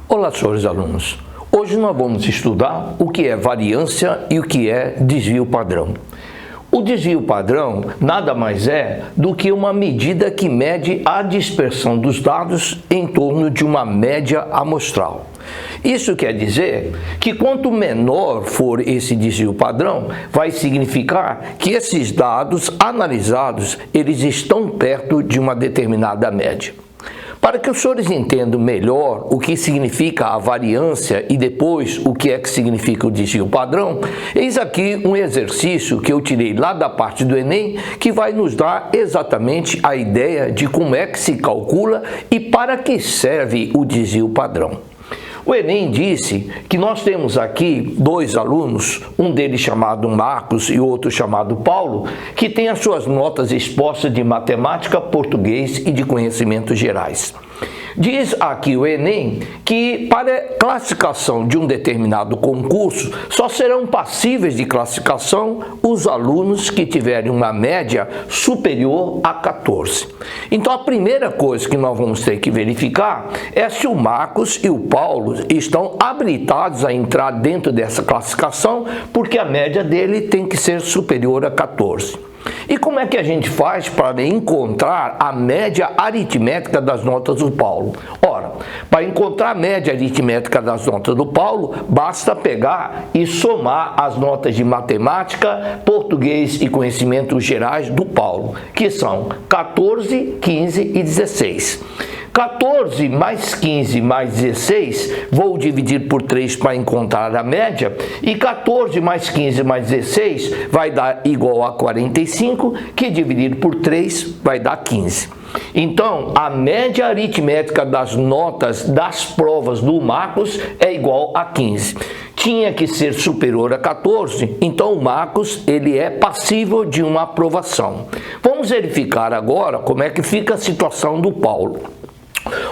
Olá, senhores alunos. Hoje nós vamos estudar o que é variância e o que é desvio padrão. O desvio padrão nada mais é do que uma medida que mede a dispersão dos dados em torno de uma média amostral. Isso quer dizer que quanto menor for esse desvio padrão, vai significar que esses dados analisados eles estão perto de uma determinada média. Para que os senhores entendam melhor o que significa a variância e depois o que é que significa o desvio padrão, eis aqui um exercício que eu tirei lá da parte do Enem, que vai nos dar exatamente a ideia de como é que se calcula e para que serve o desvio padrão. O Enem disse que nós temos aqui dois alunos, um deles chamado Marcos e outro chamado Paulo, que tem as suas notas expostas de matemática, português e de conhecimentos gerais. Diz aqui o Enem que para classificação de um determinado concurso só serão passíveis de classificação os alunos que tiverem uma média superior a 14. Então a primeira coisa que nós vamos ter que verificar é se o Marcos e o Paulo estão habilitados a entrar dentro dessa classificação, porque a média dele tem que ser superior a 14. E como é que a gente faz para encontrar a média aritmética das notas do Paulo? Ora, para encontrar a média aritmética das notas do Paulo, basta pegar e somar as notas de matemática, português e conhecimentos gerais do Paulo, que são 14, 15 e 16. 14 mais 15 mais 16, vou dividir por 3 para encontrar a média, e 14 mais 15 mais 16 vai dar igual a 45, que dividido por 3 vai dar 15. Então, a média aritmética das notas das provas do Marcos é igual a 15. Tinha que ser superior a 14, então o Marcos ele é passível de uma aprovação. Vamos verificar agora como é que fica a situação do Paulo.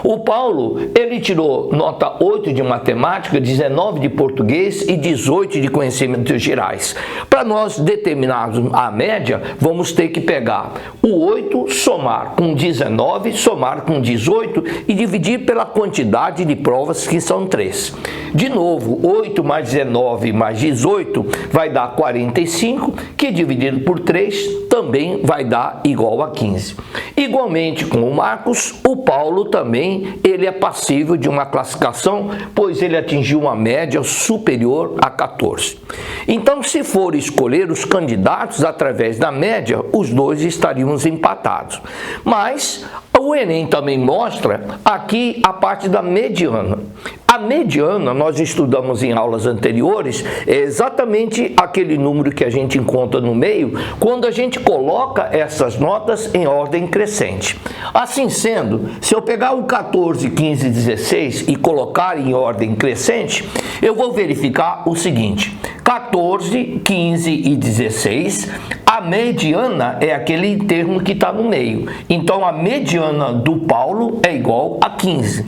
O Paulo, ele tirou nota 8 de matemática, 19 de português e 18 de conhecimentos gerais. Para nós determinarmos a média, vamos ter que pegar o 8, somar com 19, somar com 18 e dividir pela quantidade de provas, que são 3. De novo, 8 mais 19 mais 18 vai dar 45, que dividido por 3 também vai dar igual a 15. Igualmente com o Marcos, o Paulo também ele é passível de uma classificação, pois ele atingiu uma média superior a 14. Então, se for escolher os candidatos através da média, os dois estaríamos empatados. Mas o Enem também mostra aqui a parte da mediana. A mediana, nós estudamos em aulas anteriores, é exatamente aquele número que a gente encontra no meio quando a gente coloca essas notas em ordem crescente. Assim sendo, se eu pegar o 14, 15 e 16 e colocar em ordem crescente, eu vou verificar o seguinte: 14, 15 e 16, a mediana é aquele termo que está no meio. Então, a mediana do Paulo é igual a 15.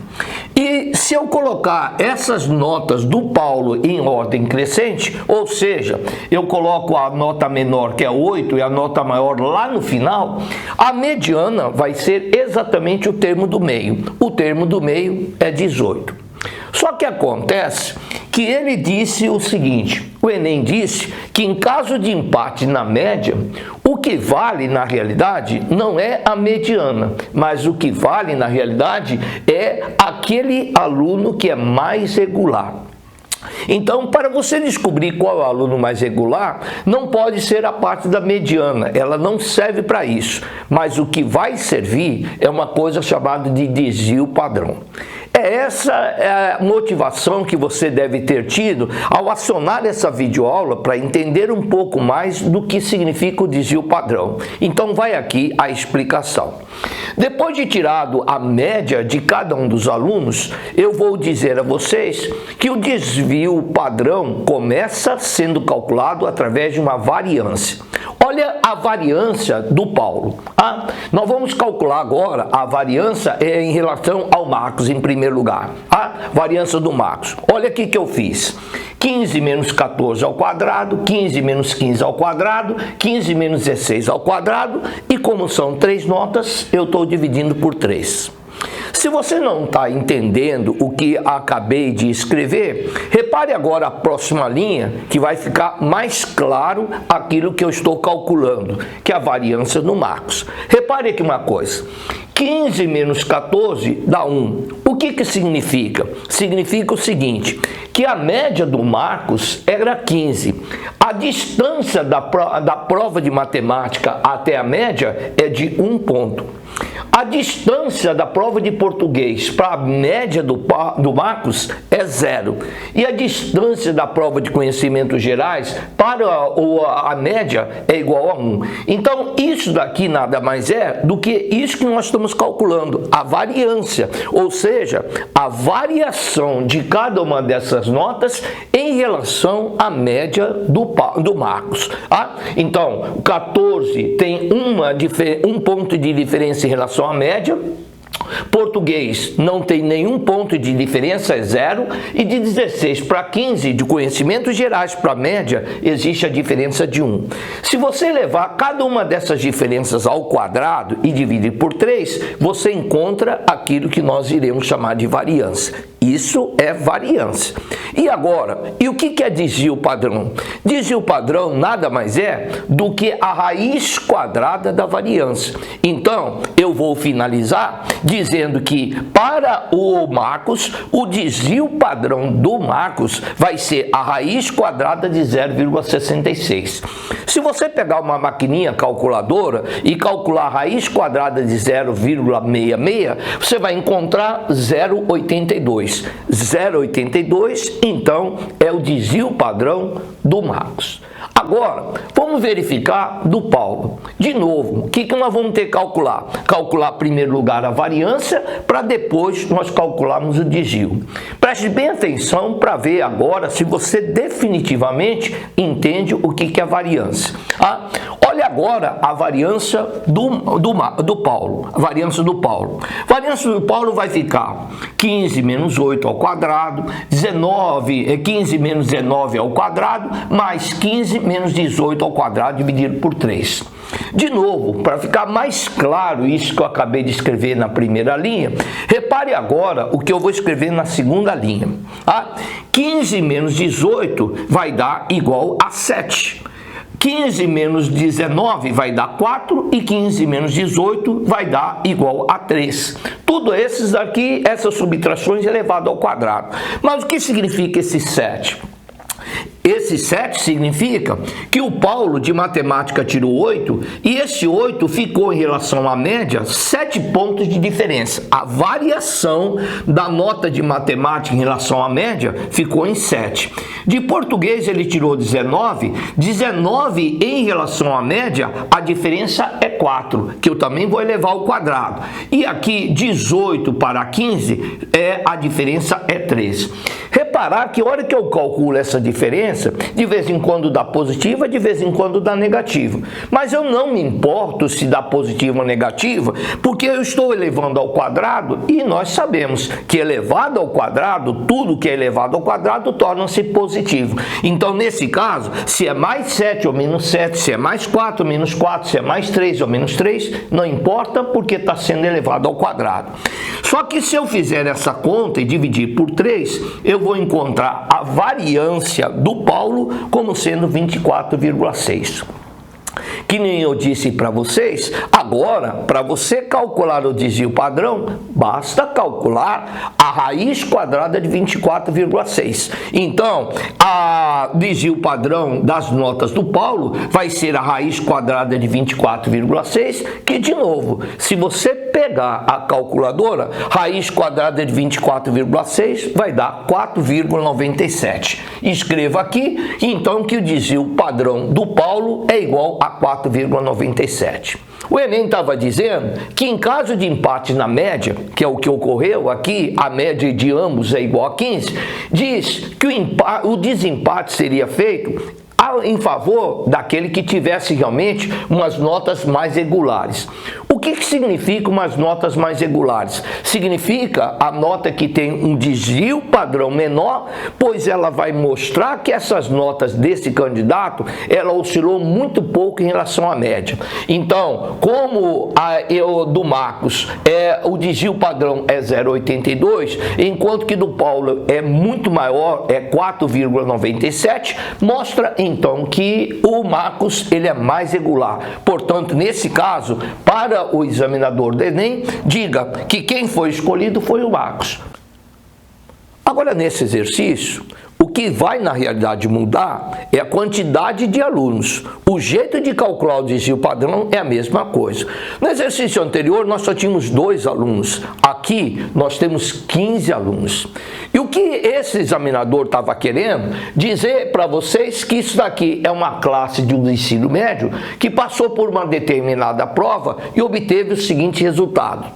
E se eu colocar essas notas do Paulo em ordem crescente, ou seja, eu coloco a nota menor, que é 8, e a nota maior lá no final, a mediana vai ser exatamente o termo do meio. O termo do meio é 18. Só que acontece que ele disse o seguinte: o Enem disse que em caso de empate na média, o que vale na realidade não é a mediana, mas o que vale na realidade é aquele aluno que é mais regular. Então, para você descobrir qual é o aluno mais regular, não pode ser a parte da mediana, ela não serve para isso. Mas o que vai servir é uma coisa chamada de desvio padrão. Essa é a motivação que você deve ter tido ao acionar essa videoaula para entender um pouco mais do que significa o desvio padrão. Então vai aqui a explicação. Depois de tirado a média de cada um dos alunos, eu vou dizer a vocês que o desvio padrão começa sendo calculado através de uma variância. Olha a variância do Paulo. Nós vamos calcular agora a variância em relação ao Marcos em primeiro lugar. A variância do Marcos. Olha aqui que eu fiz. 15 menos 14 ao quadrado, 15 menos 15 ao quadrado, 15 menos 16 ao quadrado, e como são 3 notas, eu estou dividindo por 3. Se você não está entendendo o que acabei de escrever, repare agora a próxima linha, que vai ficar mais claro aquilo que eu estou calculando, que é a variância do Marcos. Repare aqui uma coisa. 15 menos 14 dá 1. O que significa? Significa o seguinte, que a média do Marcos era 15. A distância da prova de matemática até a média é de 1 ponto. A distância da prova de português para a média do Marcos é 0. E a distância da prova de conhecimentos gerais para a média é igual a 1. Então, isso daqui nada mais é do que isso que nós estamos calculando, a variância, ou seja, a variação de cada uma dessas notas em relação à média do Marcos. Então, 14 tem um ponto de diferença em relação à média. Português não tem nenhum ponto de diferença, é 0, e de 16 para 15 de conhecimentos gerais para a média existe a diferença de 1. Se você levar cada uma dessas diferenças ao quadrado e dividir por 3, você encontra aquilo que nós iremos chamar de variância. Isso é variância. E agora, e o que é desvio padrão? Desvio padrão nada mais é do que a raiz quadrada da variância. Então, eu vou finalizar dizendo que para o Marcos, o desvio padrão do Marcos vai ser a raiz quadrada de 0,66. Se você pegar uma maquininha calculadora e calcular a raiz quadrada de 0,66, você vai encontrar 0,82. 0,82, então, é o desvio padrão do Marcos. Agora, vamos verificar do Paulo. De novo, o que nós vamos ter que calcular? Calcular, em primeiro lugar, a variância, para depois nós calcularmos o desvio. Preste bem atenção para ver agora se você definitivamente entende o que é variância. Olha agora a variância do Paulo. A variância do Paulo. A variância do Paulo vai ficar 15 menos 8 ao quadrado, 15 menos 19 ao quadrado, mais 15 menos 18 ao quadrado dividido por 3. De novo, para ficar mais claro isso que eu acabei de escrever na primeira linha, repare agora o que eu vou escrever na segunda linha. 15 menos 18 vai dar igual a 7. 15 menos 19 vai dar 4 e 15 menos 18 vai dar igual a 3. Tudo essas subtrações elevado ao quadrado. Mas o que significa esse 7? Esse 7 significa que o Paulo de matemática tirou 8 e esse 8 ficou em relação à média 7 pontos de diferença. A variação da nota de matemática em relação à média ficou em 7. De português ele tirou 19. 19 em relação à média, a diferença é 4, que eu também vou elevar ao quadrado. E aqui 18 para 15, a diferença é 3. Reparar que a hora que eu calculo essa diferença, de vez em quando dá positiva, de vez em quando dá negativa. Mas eu não me importo se dá positiva ou negativa, porque eu estou elevando ao quadrado e nós sabemos que elevado ao quadrado, tudo que é elevado ao quadrado torna-se positivo. Então, nesse caso, se é mais 7 ou menos 7, se é mais 4 ou menos 4, se é mais 3 ou menos 3, não importa porque está sendo elevado ao quadrado. Só que se eu fizer essa conta e dividir por 3, eu vou encontrar a variância do Paulo como sendo 24,6. Que nem eu disse para vocês, agora, para você calcular o desvio padrão, basta calcular a raiz quadrada de 24,6. Então, a desvio padrão das notas do Paulo vai ser a raiz quadrada de 24,6, que, de novo, se você pegar a calculadora, raiz quadrada de 24,6 vai dar 4,97. Escreva aqui, então, que o desvio padrão do Paulo é igual a 4,97. O Enem estava dizendo que em caso de empate na média, que é o que ocorreu aqui, a média de ambos é igual a 15, diz que o desempate seria feito em favor daquele que tivesse realmente umas notas mais regulares. O que significa umas notas mais regulares? Significa a nota que tem um desvio padrão menor, pois ela vai mostrar que essas notas desse candidato, ela oscilou muito pouco em relação à média. Então, como do Marcos o desvio padrão é 0,82, enquanto que do Paulo é muito maior, é 4,97, mostra então que o Marcos ele é mais regular. Portanto, nesse caso, para o examinador do Enem, diga que quem foi escolhido foi o Marcos. Agora, nesse exercício, o que vai na realidade mudar é a quantidade de alunos. O jeito de calcular o desvio padrão é a mesma coisa. No exercício anterior nós só tínhamos 2 alunos. Aqui nós temos 15 alunos. E o que esse examinador estava querendo dizer para vocês que isso daqui é uma classe de um ensino médio que passou por uma determinada prova e obteve o seguinte resultado.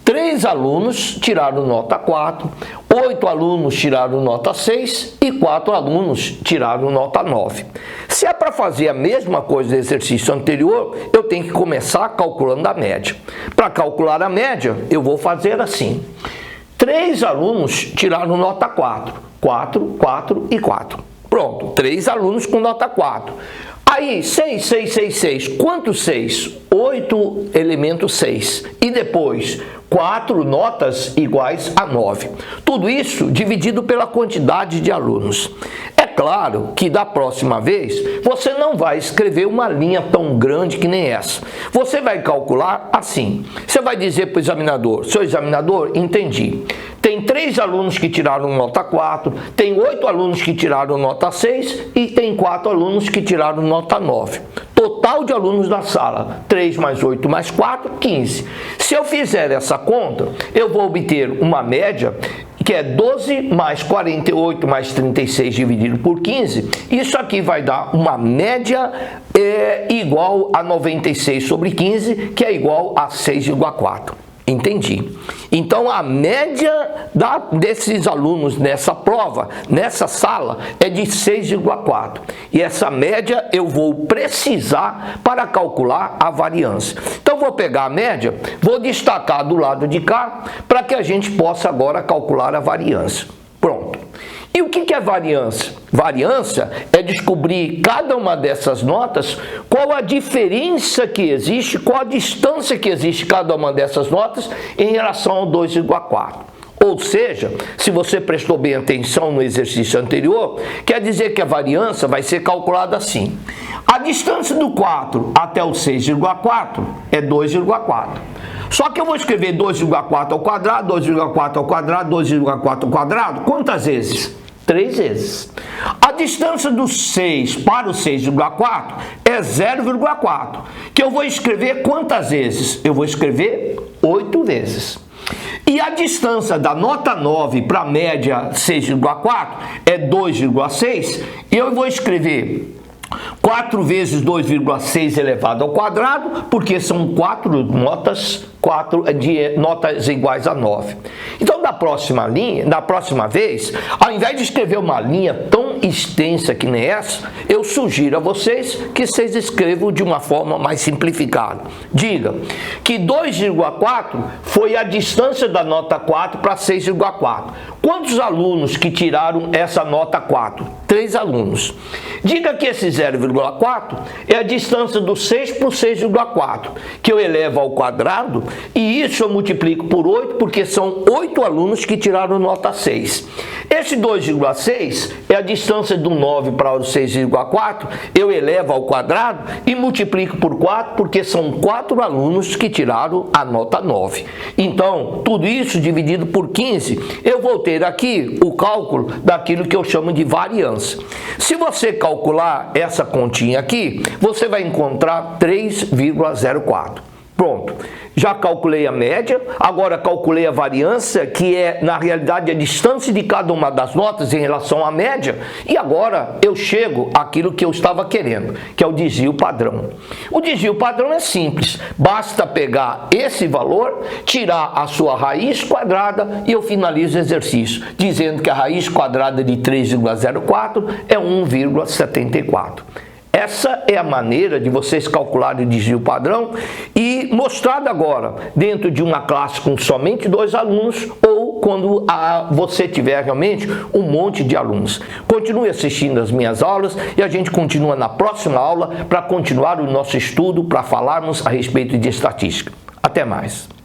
3 alunos tiraram nota 4, 8 alunos tiraram nota 6 e 4 alunos tiraram nota 9. Se é para fazer a mesma coisa do exercício anterior, eu tenho que começar calculando a média. Para calcular a média, eu vou fazer assim. 3 alunos tiraram nota 4, 4, 4 e 4. Pronto, 3 alunos com nota 4. Aí, 6, 6, 6, 6. Quantos 6? 8 elementos 6. E depois, 4 notas iguais a 9. Tudo isso dividido pela quantidade de alunos. É claro que da próxima vez, você não vai escrever uma linha tão grande que nem essa. Você vai calcular assim. Você vai dizer para o examinador, seu examinador, entendi. Tem 3 alunos que tiraram nota 4, tem 8 alunos que tiraram nota 6 e tem 4 alunos que tiraram nota 9. Total de alunos da sala, 3 mais 8 mais 4, 15. Se eu fizer essa conta, eu vou obter uma média que é 12 mais 48 mais 36 dividido por 15. Isso aqui vai dar uma média igual a 96 sobre 15, que é igual a 6,4. Entendi. Então, a média desses alunos nessa prova, nessa sala, é de 6,4. E essa média eu vou precisar para calcular a variância. Então, vou pegar a média, vou destacar do lado de cá, para que a gente possa agora calcular a variância. Pronto. E o que é variância? Variância é descobrir cada uma dessas notas, qual a diferença que existe, qual a distância que existe cada uma dessas notas em relação ao 2,4. Ou seja, se você prestou bem atenção no exercício anterior, quer dizer que a variância vai ser calculada assim. A distância do 4 até o 6,4 é 2,4. Só que eu vou escrever 2,4 ao quadrado, 2,4 ao quadrado, 2,4 ao quadrado, quantas vezes? 3 vezes. A distância do 6 para o 6,4 é 0,4, que eu vou escrever quantas vezes? Eu vou escrever 8 vezes. E a distância da nota 9 para a média 6,4 é 2,6, e eu vou escrever 4 vezes 2,6 elevado ao quadrado, porque são 4 notas iguais a 9. Então, da próxima vez, ao invés de escrever uma linha tão extensa que nem essa, eu sugiro a vocês que vocês escrevam de uma forma mais simplificada. Diga que 2,4 foi a distância da nota 4 para 6,4. Quantos alunos que tiraram essa nota 4? 3 alunos. Diga que esse 0,4 é a distância do 6 para o 6,4, que eu elevo ao quadrado, e isso eu multiplico por 8, porque são 8 alunos que tiraram nota 6. Esse 2,6 é a distância do 9 para o 6,4, eu elevo ao quadrado e multiplico por 4, porque são 4 alunos que tiraram a nota 9. Então, tudo isso dividido por 15, eu vou ter aqui o cálculo daquilo que eu chamo de variância. Se você calcular essa continha aqui, você vai encontrar 3,04. Pronto, já calculei a média, agora calculei a variância, que é, na realidade, a distância de cada uma das notas em relação à média, e agora eu chego àquilo que eu estava querendo, que é o desvio padrão. O desvio padrão é simples, basta pegar esse valor, tirar a sua raiz quadrada e eu finalizo o exercício, dizendo que a raiz quadrada de 3,04 é 1,74. Essa é a maneira de vocês calcularem o desvio padrão e mostrado agora dentro de uma classe com somente 2 alunos ou quando você tiver realmente um monte de alunos. Continue assistindo as minhas aulas e a gente continua na próxima aula para continuar o nosso estudo, para falarmos a respeito de estatística. Até mais!